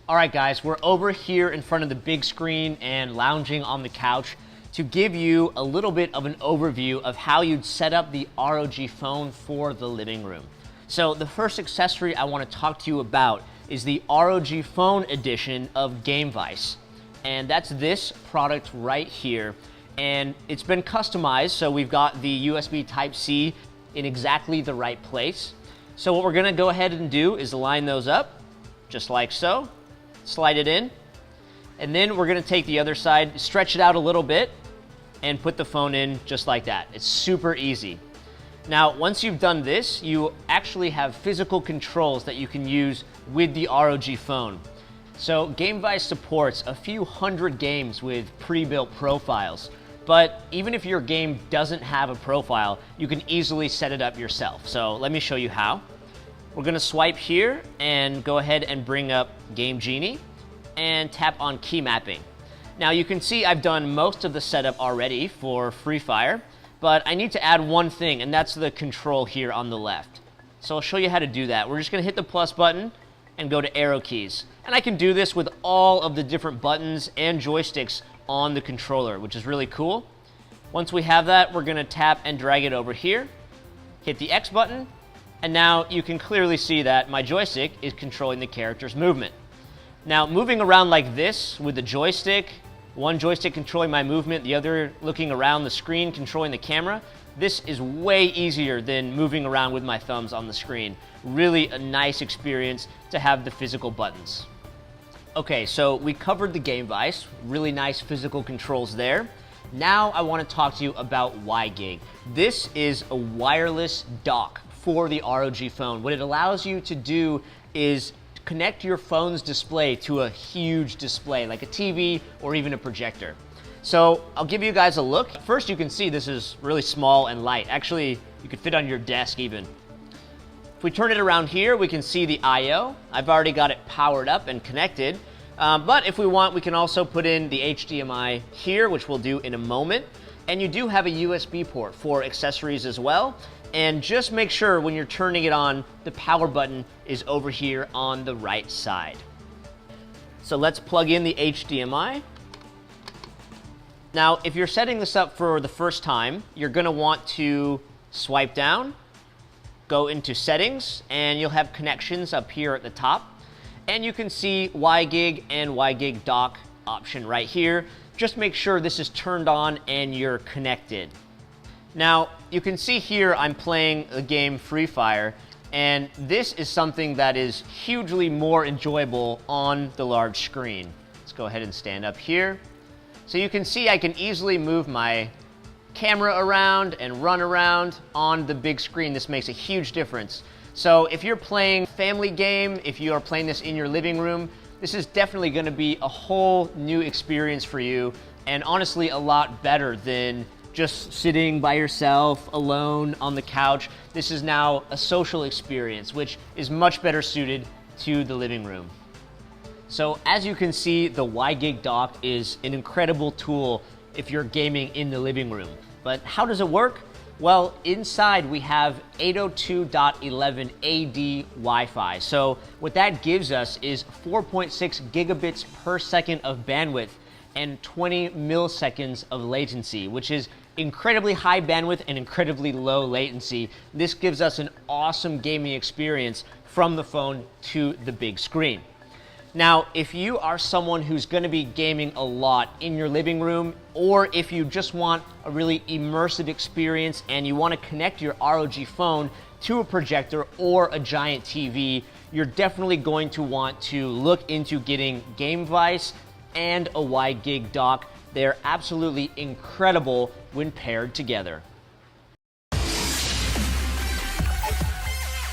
Alright guys, we're over here in front of the big screen and lounging on the couch to give you a little bit of an overview of how you'd set up the ROG phone for the living room. So the first accessory I want to talk to you about is the ROG Phone edition of Gamevice. And that's this product right here. And it's been customized, so we've got the USB Type-C in exactly the right place. So what we're going to go ahead and do is line those up, just like so. Slide it in, and then we're going to take the other side, stretch it out a little bit, and put the phone in just like that. It's super easy. Now, once you've done this, you actually have physical controls that you can use with the ROG phone. So Gamevice supports a few hundred games with pre-built profiles, but even if your game doesn't have a profile, you can easily set it up yourself. So let me show you how. We're going to swipe here and go ahead and bring up Game Genie and tap on key mapping. Now you can see I've done most of the setup already for Free Fire, but I need to add one thing, and that's the control here on the left. So I'll show you how to do that. We're just going to hit the plus button and go to arrow keys. And I can do this with all of the different buttons and joysticks on the controller, which is really cool. Once we have that, we're going to tap and drag it over here, hit the X button, and now you can clearly see that my joystick is controlling the character's movement. Now, moving around like this with the joystick, one joystick controlling my movement, the other looking around the screen controlling the camera, this is way easier than moving around with my thumbs on the screen. Really a nice experience to have the physical buttons. Okay, so we covered the Gamevice, really nice physical controls there. Now I want to talk to you about WiGig. This is a wireless dock for the ROG phone. What it allows you to do is connect your phone's display to a huge display, like a TV or even a projector. So I'll give you guys a look. First, you can see this is really small and light. Actually, you could fit on your desk even. If we turn it around here, we can see the I/O. I've already got it powered up and connected. But if we want, we can also put in the HDMI here, which we'll do in a moment. And you do have a USB port for accessories as well. And just make sure when you're turning it on, the power button is over here on the right side. So let's plug in the HDMI. Now, if you're setting this up for the first time, you're going to want to swipe down, go into settings, and you'll have connections up here at the top. And you can see WiGig and WiGig dock option right here. Just make sure this is turned on and you're connected. Now, you can see here I'm playing the game Free Fire, and this is something that is hugely more enjoyable on the large screen. Let's go ahead and stand up here. So you can see I can easily move my camera around and run around on the big screen. This makes a huge difference. So if you're playing a family game, if you are playing this in your living room, this is definitely going to be a whole new experience for you, and honestly a lot better than just sitting by yourself alone on the couch. This is now a social experience, which is much better suited to the living room. So as you can see, the WiGig dock is an incredible tool if you're gaming in the living room. But how does it work? Well, inside we have 802.11ad Wi-Fi. So what that gives us is 4.6 gigabits per second of bandwidth and 20 milliseconds of latency, which is incredibly high bandwidth and incredibly low latency. This gives us an awesome gaming experience from the phone to the big screen. Now, if you are someone who's going to be gaming a lot in your living room, or if you just want a really immersive experience and you want to connect your ROG phone to a projector or a giant TV, you're definitely going to want to look into getting Gamevice and a WiGig dock. They're absolutely incredible when paired together.